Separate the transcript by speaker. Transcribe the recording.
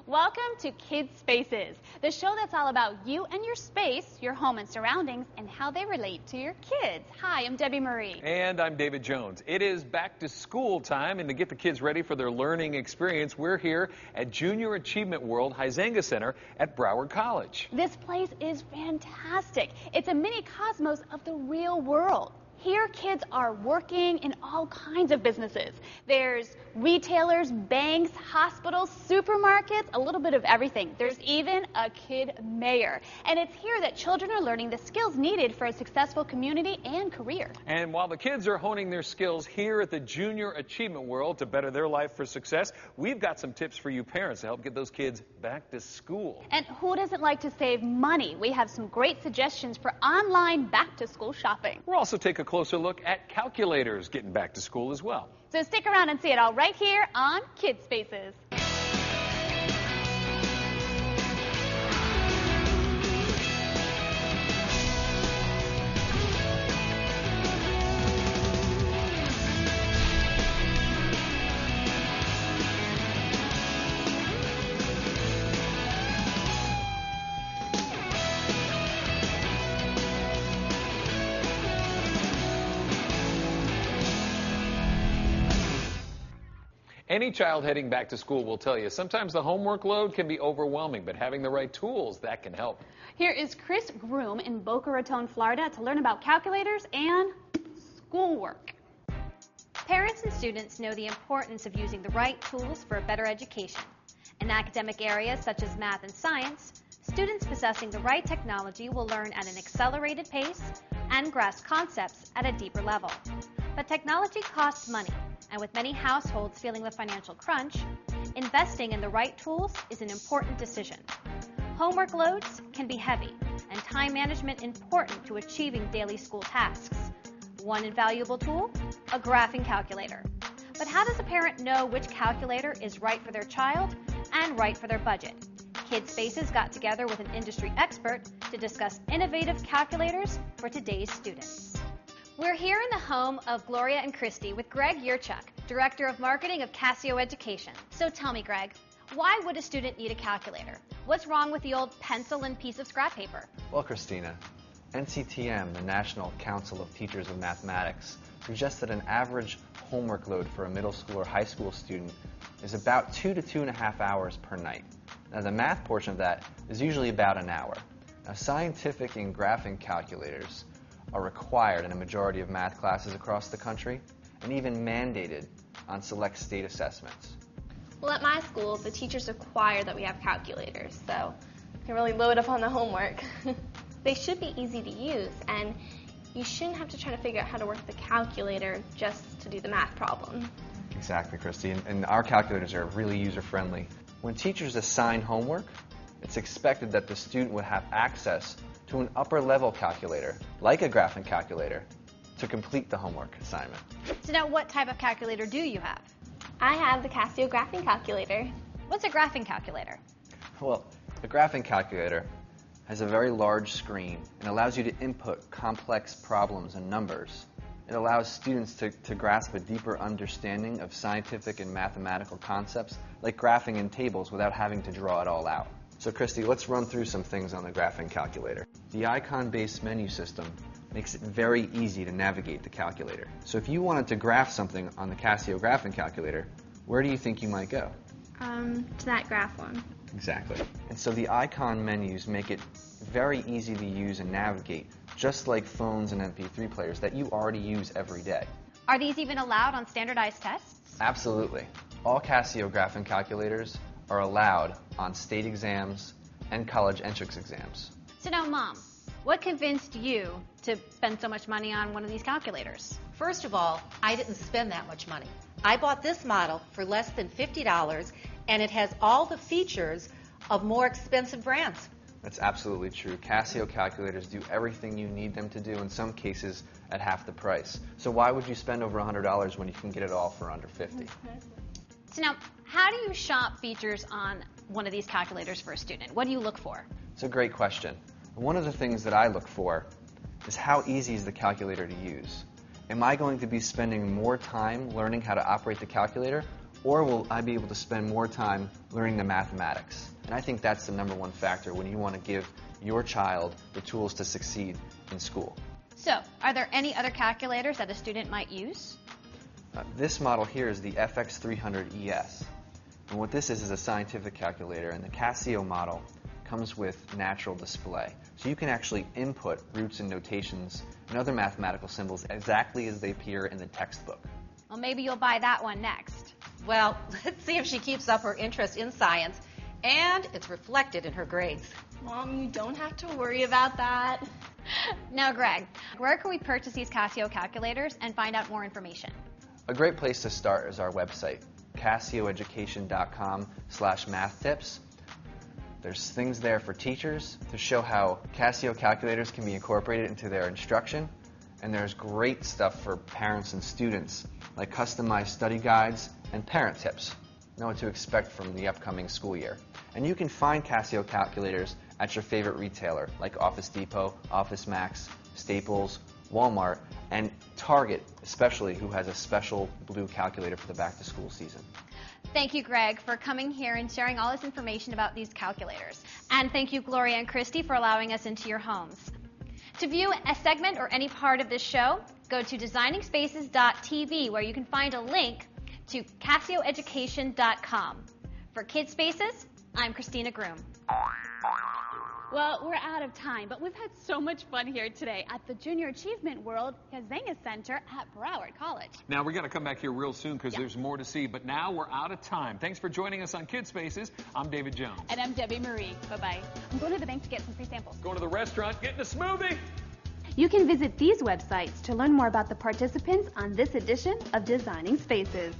Speaker 1: Welcome to Kids Spaces, the show that's all about you and your space, your home and surroundings, and how they relate to your kids. Hi, I'm Debbie Marie.
Speaker 2: And I'm David Jones. It is back to school time, and to get the kids ready for their learning experience, we're here at Junior Achievement World Huizenga Center at Broward College.
Speaker 1: This place is fantastic. It's a mini cosmos of the real world. Here, kids are working in all kinds of businesses. There's retailers, banks, hospitals, supermarkets, a little bit of everything. There's even a kid mayor. And it's here that children are learning the skills needed for a successful community and career.
Speaker 2: And while the kids are honing their skills here at the Junior Achievement World to better their life for success, we've got some tips for you parents to help get those kids back to school.
Speaker 1: And who doesn't like to save money? We have some great suggestions for online back-to-school shopping.
Speaker 2: We'll also take a closer look at calculators getting back to school as well.
Speaker 1: So stick around and see it all right here on Kids Spaces.
Speaker 2: Any child heading back to school will tell you sometimes the homework load can be overwhelming, but having the right tools, that can help.
Speaker 1: Here is Christie Groom in Boca Raton, Florida, to learn about calculators and schoolwork.
Speaker 3: Parents and students know the importance of using the right tools for a better education. In academic areas such as math and science, students possessing the right technology will learn at an accelerated pace and grasp concepts at a deeper level. But technology costs money, and with many households feeling the financial crunch, investing in the right tools is an important decision. Homework loads can be heavy, and time management important to achieving daily school tasks. One invaluable tool, a graphing calculator. But how does a parent know which calculator is right for their child and right for their budget? Kids Spaces got together with an industry expert to discuss innovative calculators for today's students. We're here in the home of Gloria and Christie with Greg Yurchuk, Director of Marketing of Casio Education. So tell me, Greg, why would a student need a calculator? What's wrong with the old pencil and piece of scrap paper?
Speaker 4: Well, Christina, NCTM, the National Council of Teachers of Mathematics, suggests that an average homework load for a middle school or high school student is about 2 to 2.5 hours per night. Now, the math portion of that is usually about an hour. Now, scientific and graphing calculators are required in a majority of math classes across the country and even mandated on select state assessments.
Speaker 5: Well, at my school, the teachers require that we have calculators, so we can really load up on the homework. They should be easy to use, and you shouldn't have to try to figure out how to work the calculator just to do the math problem.
Speaker 4: Exactly, Christy, and our calculators are really user-friendly. When teachers assign homework, it's expected that the student would have access to an upper-level calculator, like a graphing calculator, to complete the homework assignment.
Speaker 3: So now what type of calculator do you have?
Speaker 5: I have the Casio graphing calculator.
Speaker 3: What's a graphing calculator?
Speaker 4: Well, the graphing calculator has a very large screen and allows you to input complex problems and numbers. It allows students to grasp a deeper understanding of scientific and mathematical concepts, like graphing in tables, without having to draw it all out. So, Christy, let's run through some things on the graphing calculator. The icon-based menu system makes it very easy to navigate the calculator. So if you wanted to graph something on the Casio graphing calculator, where do you think you might go?
Speaker 5: To that graph one.
Speaker 4: Exactly. And so the icon menus make it very easy to use and navigate, just like phones and MP3 players that you already use every day.
Speaker 3: Are these even allowed on standardized tests?
Speaker 4: Absolutely. All Casio graphing calculators are allowed on state exams and college entrance exams.
Speaker 3: So now, Mom, what convinced you to spend so much money on one of these calculators?
Speaker 6: First of all, I didn't spend that much money. I bought this model for less than $50, and it has all the features of more expensive brands.
Speaker 4: That's absolutely true. Casio calculators do everything you need them to do, in some cases at half the price. So why would you spend over $100 when you can get it all for under $50?
Speaker 3: So now, how do you shop features on one of these calculators for a student? What do you look for?
Speaker 4: It's a great question. One of the things that I look for is how easy is the calculator to use. Am I going to be spending more time learning how to operate the calculator, Or will I be able to spend more time learning the mathematics? And I think that's the #1 factor when you want to give your child the tools to succeed in school.
Speaker 3: So, are there any other calculators that a student might use?
Speaker 4: This model here is the FX300ES. And what this is a scientific calculator, and the Casio model comes with natural display. So you can actually input roots and notations and other mathematical symbols exactly as they appear in the textbook.
Speaker 3: Well, maybe you'll buy that one next.
Speaker 6: Well, let's see if she keeps up her interest in science, and it's reflected in her grades.
Speaker 5: Mom, you don't have to worry about that.
Speaker 3: Now, Greg, where can we purchase these Casio calculators and find out more information?
Speaker 4: A great place to start is our website, casioeducation.com/math tips. There's things there for teachers to show how Casio calculators can be incorporated into their instruction. And there's great stuff for parents and students, like customized study guides and parent tips. Know what to expect from the upcoming school year. And you can find Casio calculators at your favorite retailer, like Office Depot, Office Max, Staples, Walmart, and Target, especially, who has a special blue calculator for the back-to-school season.
Speaker 3: Thank you, Greg, for coming here and sharing all this information about these calculators. And thank you, Gloria and Christy, for allowing us into your homes. To view a segment or any part of this show, go to designingspaces.tv, where you can find a link to casioeducation.com. For Kids Spaces, I'm Christina Groom.
Speaker 1: Well, we're out of time, but we've had so much fun here today at the Junior Achievement World Yurchuk Center at Broward College.
Speaker 2: Now, we're going to come back here real soon because there's more to see, but now we're out of time. Thanks for joining us on Kids Spaces. I'm David Jones.
Speaker 1: And I'm Debbie Marie. Bye-bye. I'm going to the bank to get some free samples.
Speaker 2: Going to the restaurant, getting a smoothie.
Speaker 1: You can visit these websites to learn more about the participants on this edition of Designing Spaces.